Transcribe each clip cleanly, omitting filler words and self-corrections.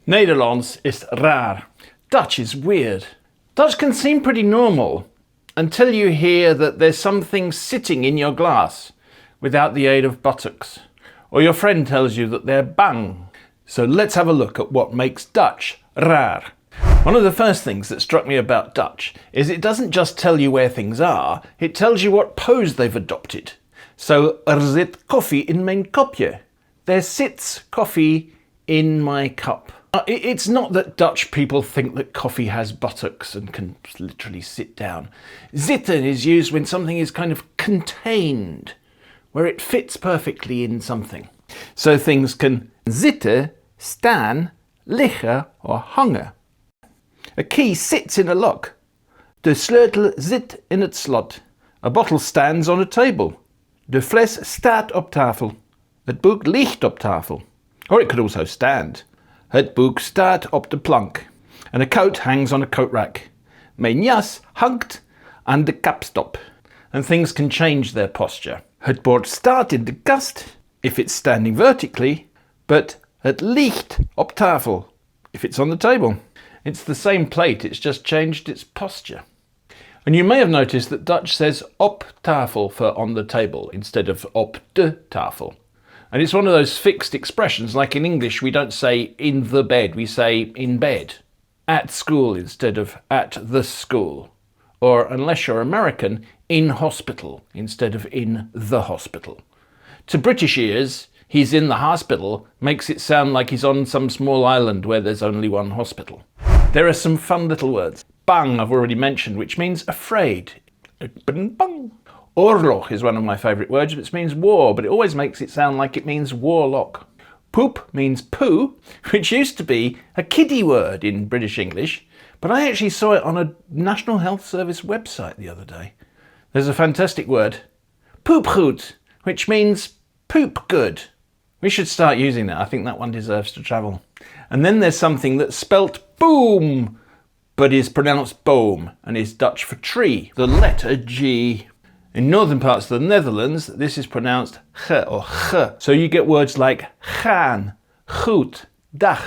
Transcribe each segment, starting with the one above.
Nederlands is raar. Dutch is weird. Dutch can seem pretty normal until you hear that there's something sitting in your glass without the aid of buttocks, or your friend tells you that they're bang. So let's have a look at what makes Dutch raar. One of the first things that struck me about Dutch is it doesn't just tell you where things are, it tells you what pose they've adopted. So, zit koffie in mijn kopje. There sits coffee in my cup. It's not that Dutch people think that coffee has buttocks and can literally sit down. Zitten is used when something is kind of contained, where it fits perfectly in something. So things can zitten, staan, liggen or hangen. A key sits in a lock. De sleutel zit in het slot. A bottle stands on a table. De fles staat op tafel. Het boek ligt op tafel. Or it could also stand. Het boek staat op de plank. And a coat hangs on a coat rack. Mijn jas hangt aan de kapstop. And things can change their posture. Het bord staat in de kast if it's standing vertically, but het ligt op tafel if it's on the table. It's the same plate, it's just changed its posture. And you may have noticed that Dutch says op tafel for on the table instead of op de tafel. And it's one of those fixed expressions, like in English we don't say in the bed, we say in bed. At school instead of at the school. Or, unless you're American, in hospital instead of in the hospital. To British ears, he's in the hospital makes it sound like he's on some small island where there's only one hospital. There are some fun little words. Bang I've already mentioned, which means afraid. Bang. Oorlog is one of my favourite words, which means war, but it always makes it sound like it means warlock. Poop means poo, which used to be a kiddie word in British English, but I actually saw it on a National Health Service website the other day. There's a fantastic word, poepgoed, which means poop good. We should start using that. I think that one deserves to travel. And then there's something that's spelt boom, but is pronounced boom, and is Dutch for tree, the letter G. In northern parts of the Netherlands, this is pronounced ge or ge. So you get words like gaan, goed, dag,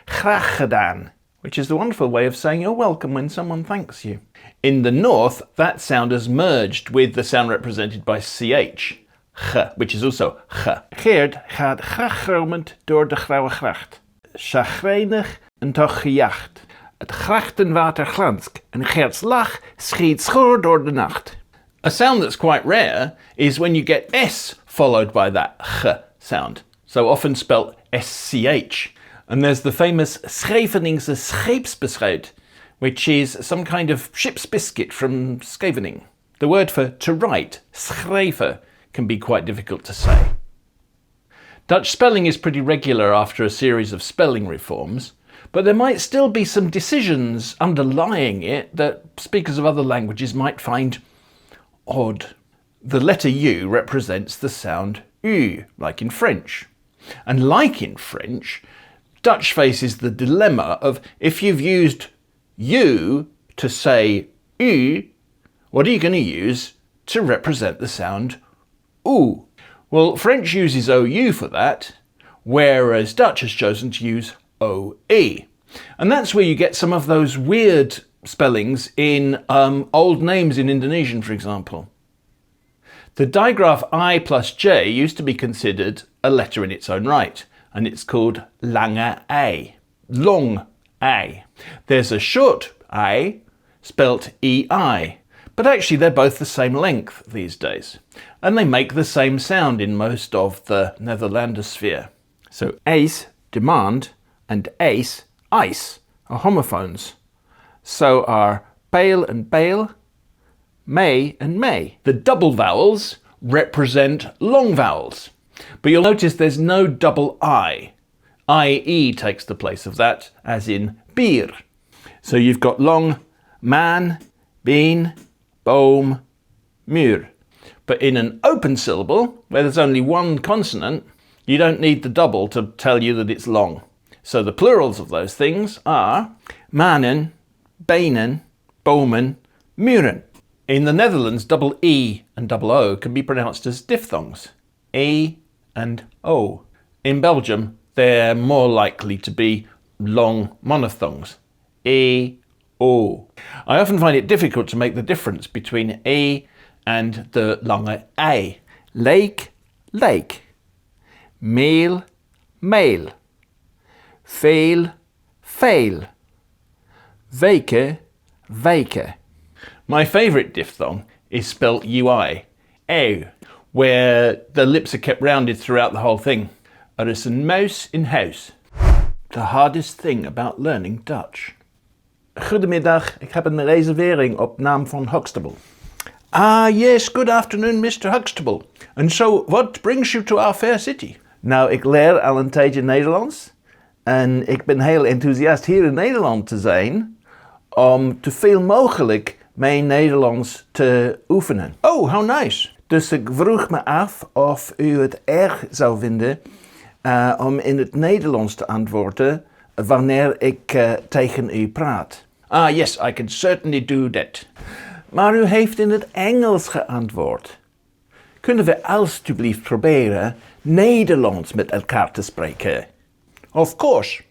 graag gedaan, which is the wonderful way of saying you're welcome when someone thanks you. In the north, that sound has merged with the sound represented by ch, ge, which is also ge. Geert gaat graggromend door de grauwe gracht. Chagrijnig en toch gejaagd. Het grachtenwater glanst en Geert's lach schiet schoor door de nacht. A sound that's quite rare is when you get S followed by that g sound, so often spelt SCH. And there's the famous Scheveningse scheepsbeschuit, which is some kind of ship's biscuit from Scheveningen. The word for to write, schrijven, can be quite difficult to say. Dutch spelling is pretty regular after a series of spelling reforms, but there might still be some decisions underlying it that speakers of other languages might find odd. The letter U represents the sound U, like in French. And like in French, Dutch faces the dilemma of if you've used U to say U, what are you going to use to represent the sound OO? Well, French uses OU for that, whereas Dutch has chosen to use OE. And that's where you get some of those weird spellings in old names in Indonesian, for example. The digraph I plus J used to be considered a letter in its own right, and it's called lange A, long A. There's a short A, spelt EI, but actually they're both the same length these days, and they make the same sound in most of the Netherlandosphere. So eis, demand, and ace, ice, are homophones. So are pale and pale, may and may. The double vowels represent long vowels, but you'll notice there's no double I. IE takes the place of that, as in bier. So you've got long man, been, boom, muur. But in an open syllable, where there's only one consonant, you don't need the double to tell you that it's long. So the plurals of those things are manen, benen, bomen, muren. In the Netherlands, double E and double O can be pronounced as diphthongs, E and O. In Belgium, they're more likely to be long monophthongs. E, O. I often find it difficult to make the difference between E and the lange ei. Leuk, leek. Meel, meel. Veel, veel. Weken, weken. My favourite diphthong is spelt UI, eeuw, where the lips are kept rounded throughout the whole thing. Er is een muis in huis. The hardest thing about learning Dutch. Goedemiddag, ik heb een reservering op naam van Huxtable. Ah, yes, good afternoon, Mr. Huxtable. And so, what brings you to our fair city? Nou, ik leer al een tijdje Nederlands. En ik ben heel enthousiast hier in Nederland te zijn om te veel mogelijk mijn Nederlands te oefenen. Oh, how nice. Dus ik vroeg me af of u het erg zou vinden om in het Nederlands te antwoorden wanneer ik tegen u praat. Ah, yes, I can certainly do that. Maar u heeft in het Engels geantwoord. Kunnen we alstublieft proberen Nederlands met elkaar te spreken? Of course.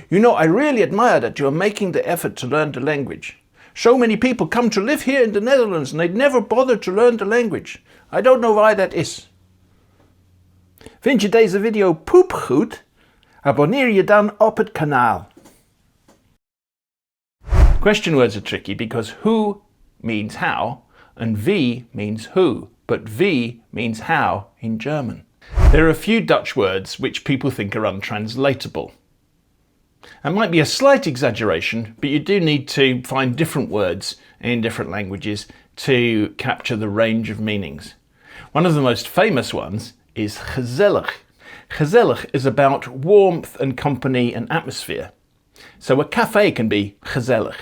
You know, I really admire that you are making the effort to learn the language. So many people come to live here in the Netherlands and they never bother to learn the language. I don't know why that is. Vind je deze video poepgoed? Abonneer je dan op het kanaal. Question words are tricky because who means how and wie means who, but wie means how in German. There are a few Dutch words which people think are untranslatable. That might be a slight exaggeration, but you do need to find different words in different languages to capture the range of meanings. One of the most famous ones is gezellig. Gezellig is about warmth and company and atmosphere. So a cafe can be gezellig.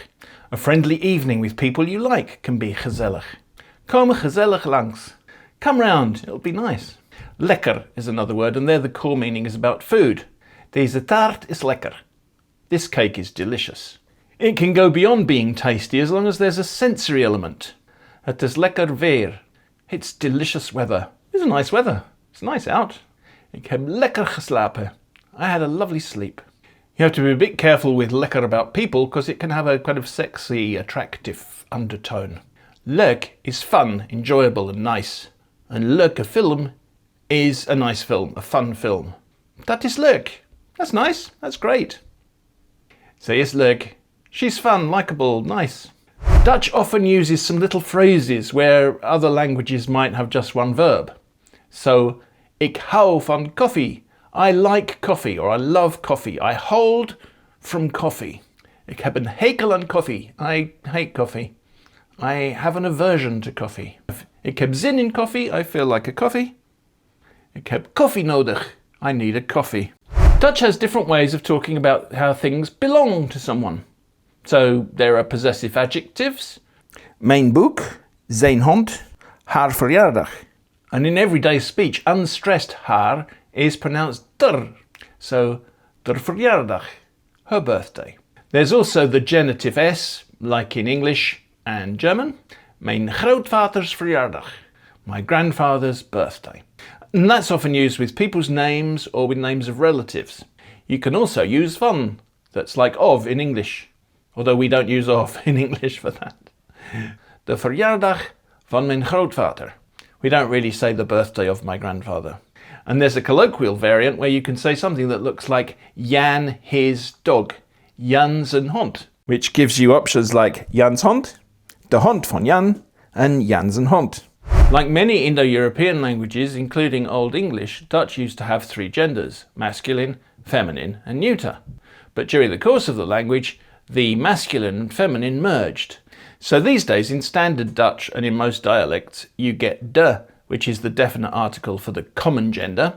A friendly evening with people you like can be gezellig. Kom gezellig langs. Come round, it'll be nice. Lekker is another word, and there the core meaning is about food. Deze taart is lekker. This cake is delicious. It can go beyond being tasty as long as there's a sensory element. Het is lekker weer. It's delicious weather. It's nice weather. It's nice out. Ik heb lekker geslapen. I had a lovely sleep. You have to be a bit careful with lekker about people because it can have a kind of sexy, attractive undertone. Leuk is fun, enjoyable and nice. And leuke film is a nice film, a fun film. Dat is leuk. That's nice. That's great. Zij is leuk. She's fun, likable, nice. Dutch often uses some little phrases where other languages might have just one verb. So, ik hou van koffie. I like coffee, or I love coffee. I hold from coffee. Ik heb een hekel aan koffie. I hate coffee. I have an aversion to coffee. Ik heb zin in koffie. I feel like a coffee. Ik heb koffie nodig. I need a coffee. Dutch has different ways of talking about how things belong to someone. So there are possessive adjectives. Mijn boek, zijn hond, haar verjaardag. And in everyday speech, unstressed haar is pronounced der. So, der verjaardag, her birthday. There's also the genitive S, like in English and German. Mijn grootvaders verjaardag, my grandfather's birthday. And that's often used with people's names or with names of relatives. You can also use van, that's like of in English, although we don't use of in English for that. De verjaardag van mijn grootvader. We don't really say the birthday of my grandfather. And there's a colloquial variant where you can say something that looks like Jan his dog, Jan zijn hond, which gives you options like Jan's hond, de hond van Jan, and Jan zijn hond. Like many Indo-European languages, including Old English, Dutch used to have three genders, masculine, feminine, and neuter. But during the course of the language, the masculine and feminine merged. So these days, in standard Dutch and in most dialects, you get de, which is the definite article for the common gender,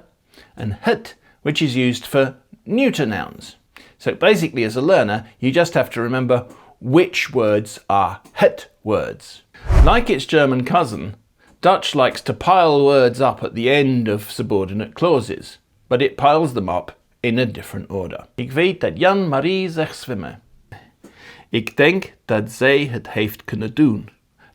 and het, which is used for neuter nouns. So basically, as a learner, you just have to remember which words are het words. Like its German cousin, Dutch likes to pile words up at the end of subordinate clauses, but it piles them up in a different order. Ik weet dat Jan-Marie zegt zwemmen. Ik denk dat zij het heeft kunnen doen.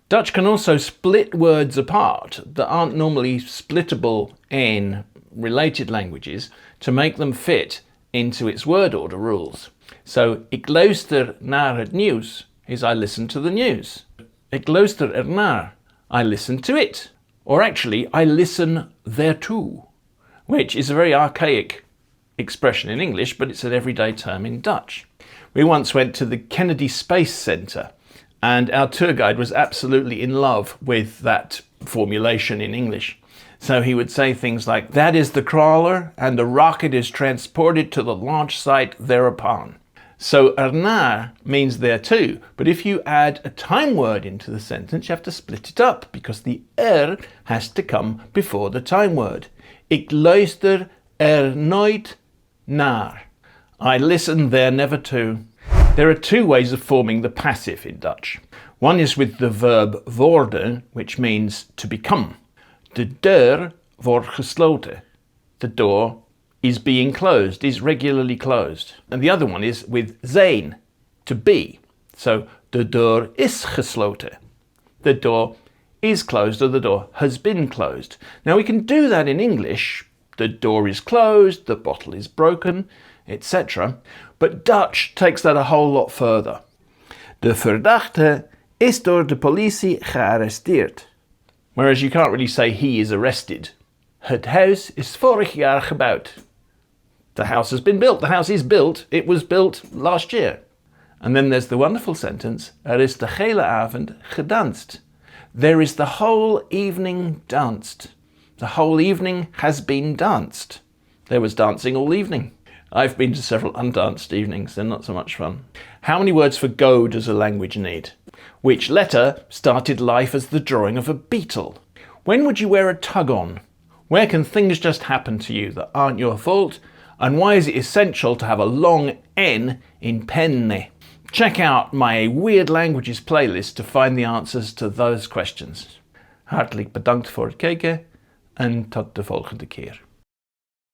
Dutch can also split words apart that aren't normally splittable in related languages to make them fit into its word order rules. So, ik luister naar het nieuws is I listen to the news. Ik luister ernaar, I listen to it. Or actually, I listen thereto, which is a very archaic expression in English, but it's an everyday term in Dutch. We once went to the Kennedy Space Center, and our tour guide was absolutely in love with that formulation in English. So he would say things like, that is the crawler, and the rocket is transported to the launch site thereupon. So ernaar means there too, but if you add a time word into the sentence, you have to split it up, because the has to come before the time word. Ik luister nooit naar. I listen there never to. There are two ways of forming the passive in Dutch. One is with the verb worden, which means to become. De deur wordt gesloten. The door is being closed, is regularly closed. And the other one is with zijn, to be. So, de deur is gesloten. The door is closed, or the door has been closed. Now we can do that in English. The door is closed, the bottle is broken, etc. But Dutch takes that a whole lot further. De verdachte is door de politie gearresteerd. Whereas you can't really say he is arrested. Het huis is vorig jaar gebouwd. The house has been built. The house is built. It was built last year. And then there's the wonderful sentence, is de hele avond gedanst. There is the whole evening danced. The whole evening has been danced. There was dancing all evening. I've been to several undanced evenings. They're not so much fun. How many words for go does a language need? Which letter started life as the drawing of a beetle? When would you wear a tug-on? Where can things just happen to you that aren't your fault? And why is it essential to have a long N in penne? Check out my Weird Languages playlist to find the answers to those questions. Hartelijk bedankt voor het kijken en tot de volgende keer.